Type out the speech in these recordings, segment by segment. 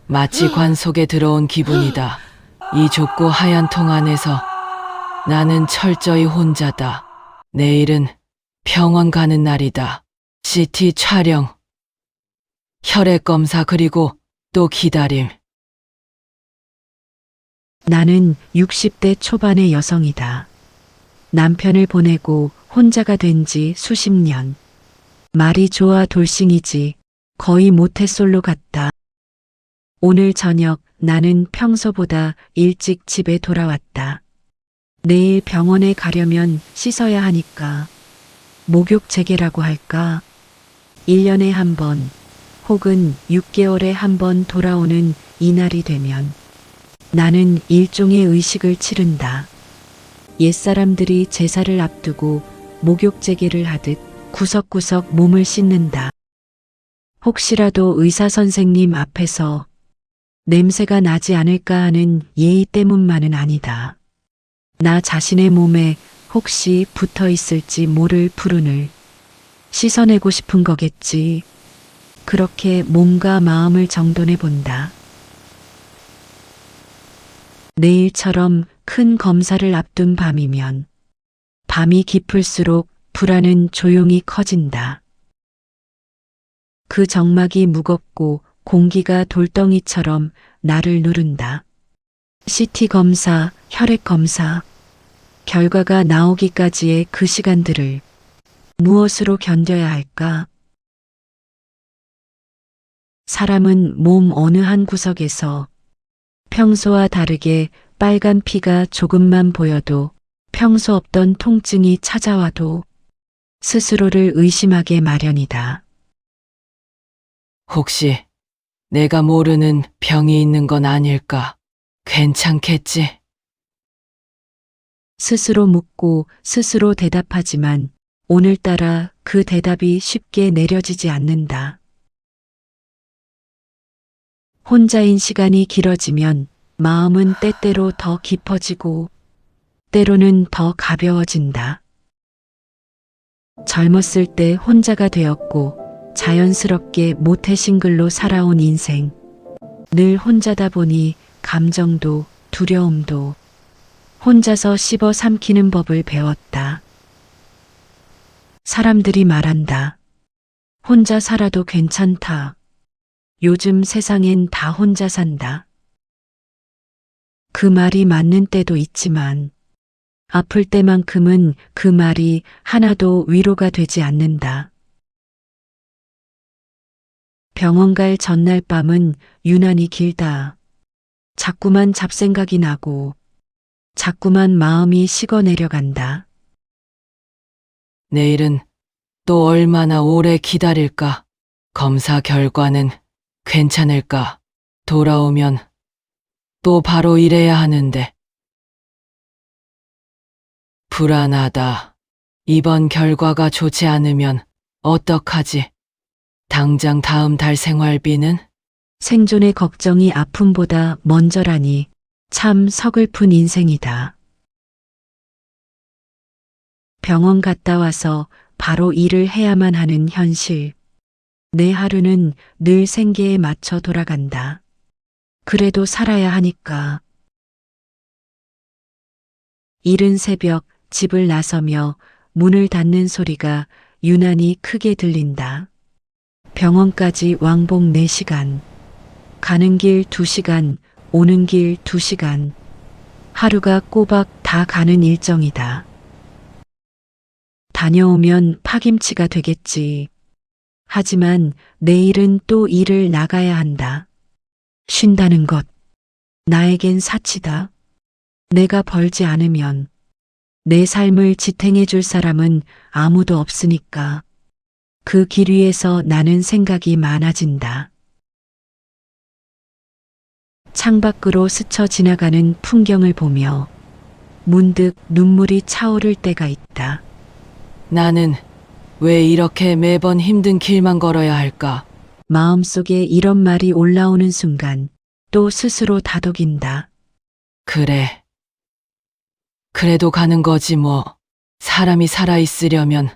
마치 관 속에 들어온 기분이다. 이 좁고 하얀 통 안에서 나는 철저히 혼자다. 내일은 병원 가는 날이다. CT 촬영, 혈액 검사, 그리고 또 기다림. 나는 60대 초반의 여성이다. 남편을 보내고 혼자가 된 지 수십 년. 말이 좋아 돌싱이지 거의 모태솔로 같다. 오늘 저녁 나는 평소보다 일찍 집에 돌아왔다. 내일 병원에 가려면 씻어야 하니까 목욕 재개라고 할까? 1년에 한 번 혹은 6개월에 한 번 돌아오는 이날이 되면 나는 일종의 의식을 치른다. 옛사람들이 제사를 앞두고 목욕 재개를 하듯 구석구석 몸을 씻는다. 혹시라도 의사 선생님 앞에서 냄새가 나지 않을까 하는 예의 때문만은 아니다. 나 자신의 몸에 혹시 붙어 있을지 모를 불운을 씻어내고 싶은 거겠지. 그렇게 몸과 마음을 정돈해 본다. 내일처럼 큰 검사를 앞둔 밤이면 밤이 깊을수록 불안은 조용히 커진다. 그 정막이 무겁고 공기가 돌덩이처럼 나를 누른다. CT 검사, 혈액 검사, 결과가 나오기까지의 그 시간들을 무엇으로 견뎌야 할까? 사람은 몸 어느 한 구석에서 평소와 다르게 빨간 피가 조금만 보여도, 평소 없던 통증이 찾아와도 스스로를 의심하게 마련이다. 혹시 내가 모르는 병이 있는 건 아닐까? 괜찮겠지? 스스로 묻고 스스로 대답하지만 오늘따라 그 대답이 쉽게 내려지지 않는다. 혼자인 시간이 길어지면 마음은 때때로 더 깊어지고 때로는 더 가벼워진다. 젊었을 때 혼자가 되었고 자연스럽게 모태싱글로 살아온 인생. 늘 혼자다 보니 감정도 두려움도 혼자서 씹어 삼키는 법을 배웠다. 사람들이 말한다. 혼자 살아도 괜찮다. 요즘 세상엔 다 혼자 산다. 그 말이 맞는 때도 있지만 아플 때만큼은 그 말이 하나도 위로가 되지 않는다. 병원 갈 전날 밤은 유난히 길다. 자꾸만 잡생각이 나고 자꾸만 마음이 식어 내려간다. 내일은 또 얼마나 오래 기다릴까? 검사 결과는 괜찮을까? 돌아오면 또 바로 일해야 하는데. 불안하다. 이번 결과가 좋지 않으면 어떡하지? 당장 다음 달 생활비는? 생존의 걱정이 아픔보다 먼저라니 참 서글픈 인생이다. 병원 갔다 와서 바로 일을 해야만 하는 현실. 내 하루는 늘 생계에 맞춰 돌아간다. 그래도 살아야 하니까. 이른 새벽 집을 나서며 문을 닫는 소리가 유난히 크게 들린다. 병원까지 왕복 4시간. 가는 길 2시간, 오는 길 2시간. 하루가 꼬박 다 가는 일정이다. 다녀오면 파김치가 되겠지. 하지만 내일은 또 일을 나가야 한다. 쉰다는 것, 나에겐 사치다. 내가 벌지 않으면 내 삶을 지탱해 줄 사람은 아무도 없으니까. 그 길 위에서 나는 생각이 많아진다. 창밖으로 스쳐 지나가는 풍경을 보며 문득 눈물이 차오를 때가 있다. 나는 왜 이렇게 매번 힘든 길만 걸어야 할까? 마음속에 이런 말이 올라오는 순간 또 스스로 다독인다. 그래. 그래도 가는 거지 뭐. 사람이 살아있으려면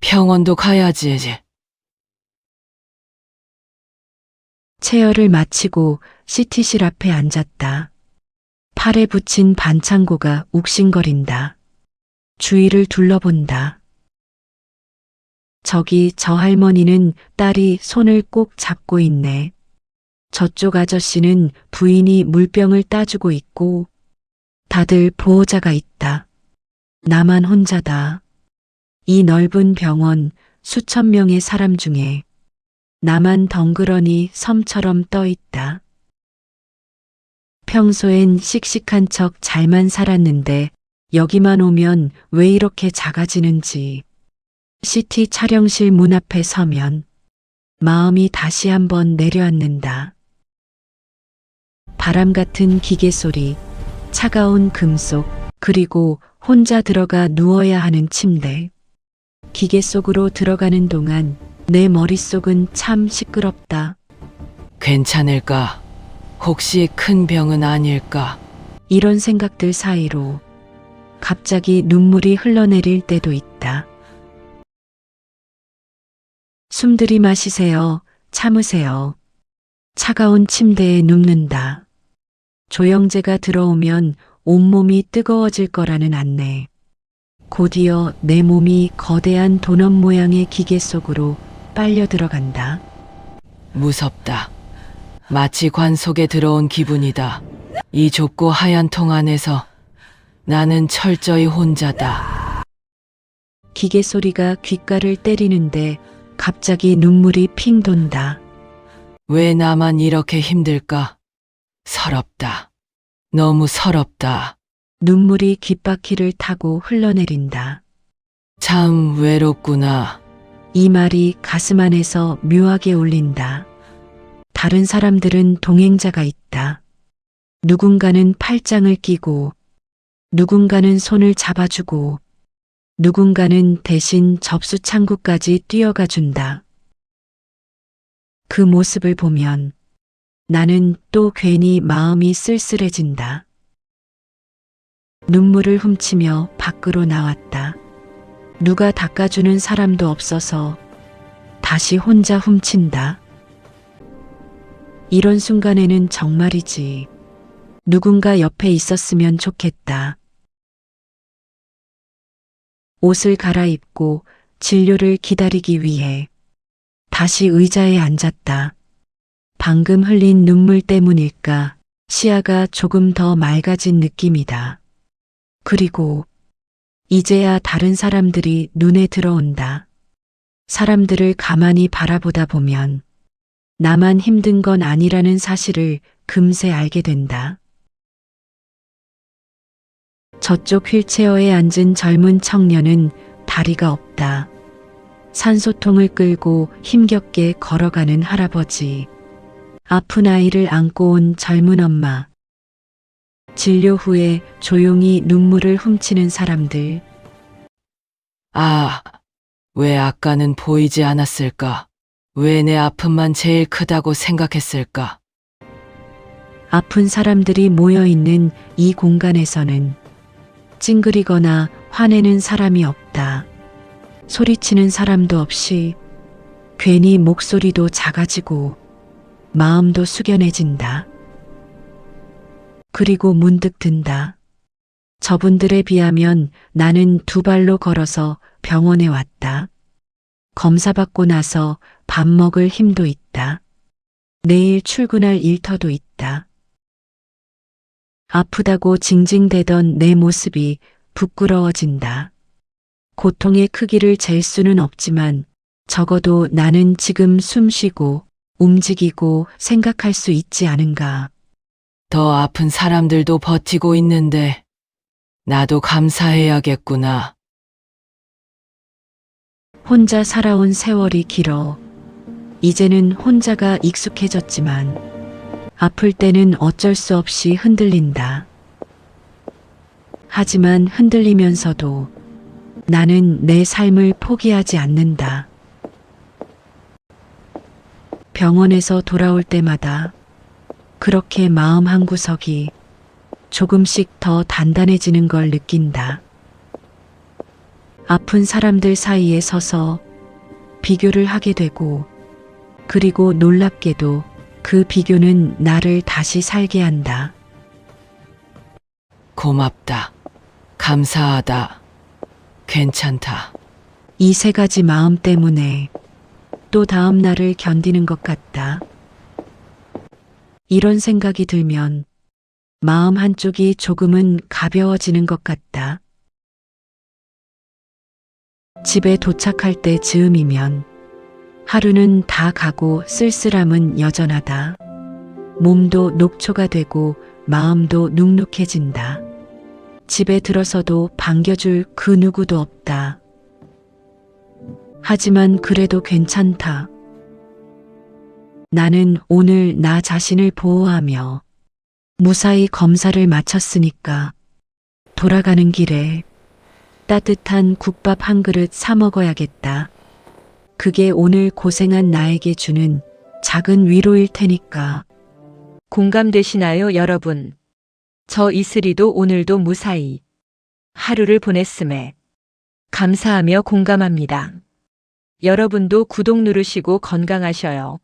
병원도 가야지. 체열을 마치고 CT실 앞에 앉았다. 팔에 붙인 반창고가 욱신거린다. 주위를 둘러본다. 저기 저 할머니는 딸이 손을 꼭 잡고 있네. 저쪽 아저씨는 부인이 물병을 따주고 있고 다들 보호자가 있다. 나만 혼자다. 이 넓은 병원 수천 명의 사람 중에 나만 덩그러니 섬처럼 떠 있다. 평소엔 씩씩한 척 잘만 살았는데 여기만 오면 왜 이렇게 작아지는지. CT 촬영실 문 앞에 서면 마음이 다시 한번 내려앉는다. 바람 같은 기계 소리, 차가운 금속, 그리고 혼자 들어가 누워야 하는 침대. 기계 속으로 들어가는 동안 내 머릿속은 참 시끄럽다. 괜찮을까? 혹시 큰 병은 아닐까? 이런 생각들 사이로 갑자기 눈물이 흘러내릴 때도 있다. 숨 들이마시세요. 참으세요. 차가운 침대에 눕는다. 조영재가 들어오면 온몸이 뜨거워질 거라는 안내. 곧이어 내 몸이 거대한 도넛 모양의 기계 속으로 빨려 들어간다. 무섭다. 마치 관 속에 들어온 기분이다. 이 좁고 하얀 통 안에서 나는 철저히 혼자다. 기계 소리가 귓가를 때리는데 갑자기 눈물이 핑 돈다. 왜 나만 이렇게 힘들까? 서럽다. 너무 서럽다. 눈물이 귓바퀴를 타고 흘러내린다. 참 외롭구나. 이 말이 가슴 안에서 묘하게 울린다. 다른 사람들은 동행자가 있다. 누군가는 팔짱을 끼고, 누군가는 손을 잡아주고, 누군가는 대신 접수 창구까지 뛰어가 준다. 그 모습을 보면 나는 또 괜히 마음이 쓸쓸해진다. 눈물을 훔치며 밖으로 나왔다. 누가 닦아주는 사람도 없어서 다시 혼자 훔친다. 이런 순간에는 정말이지. 누군가 옆에 있었으면 좋겠다. 옷을 갈아입고 진료를 기다리기 위해 다시 의자에 앉았다. 방금 흘린 눈물 때문일까 시야가 조금 더 맑아진 느낌이다. 그리고 이제야 다른 사람들이 눈에 들어온다. 사람들을 가만히 바라보다 보면 나만 힘든 건 아니라는 사실을 금세 알게 된다. 저쪽 휠체어에 앉은 젊은 청년은 다리가 없다. 산소통을 끌고 힘겹게 걸어가는 할아버지. 아픈 아이를 안고 온 젊은 엄마. 진료 후에 조용히 눈물을 훔치는 사람들. 아, 왜 아까는 보이지 않았을까? 왜 내 아픔만 제일 크다고 생각했을까? 아픈 사람들이 모여 있는 이 공간에서는 찡그리거나 화내는 사람이 없다. 소리치는 사람도 없이 괜히 목소리도 작아지고 마음도 숙연해진다. 그리고 문득 든다. 저분들에 비하면 나는 두 발로 걸어서 병원에 왔다. 검사받고 나서 밥 먹을 힘도 있다. 내일 출근할 일터도 있다. 아프다고 징징대던 내 모습이 부끄러워진다. 고통의 크기를 잴 수는 없지만 적어도 나는 지금 숨 쉬고 움직이고 생각할 수 있지 않은가. 더 아픈 사람들도 버티고 있는데 나도 감사해야겠구나. 혼자 살아온 세월이 길어. 이제는 혼자가 익숙해졌지만 아플 때는 어쩔 수 없이 흔들린다. 하지만 흔들리면서도 나는 내 삶을 포기하지 않는다. 병원에서 돌아올 때마다 그렇게 마음 한구석이 조금씩 더 단단해지는 걸 느낀다. 아픈 사람들 사이에 서서 비교를 하게 되고, 그리고 놀랍게도 그 비교는 나를 다시 살게 한다. 고맙다. 감사하다. 괜찮다. 이 세 가지 마음 때문에 또 다음 날을 견디는 것 같다. 이런 생각이 들면 마음 한쪽이 조금은 가벼워지는 것 같다. 집에 도착할 때 즈음이면 하루는 다 가고 쓸쓸함은 여전하다. 몸도 녹초가 되고 마음도 눅눅해진다. 집에 들어서도 반겨줄 그 누구도 없다. 하지만 그래도 괜찮다. 나는 오늘 나 자신을 보호하며 무사히 검사를 마쳤으니까 돌아가는 길에 따뜻한 국밥 한 그릇 사 먹어야겠다. 그게 오늘 고생한 나에게 주는 작은 위로일 테니까. 공감되시나요, 여러분? 저 이슬이도 오늘도 무사히 하루를 보냈음에 감사하며 공감합니다. 여러분도 구독 누르시고 건강하셔요.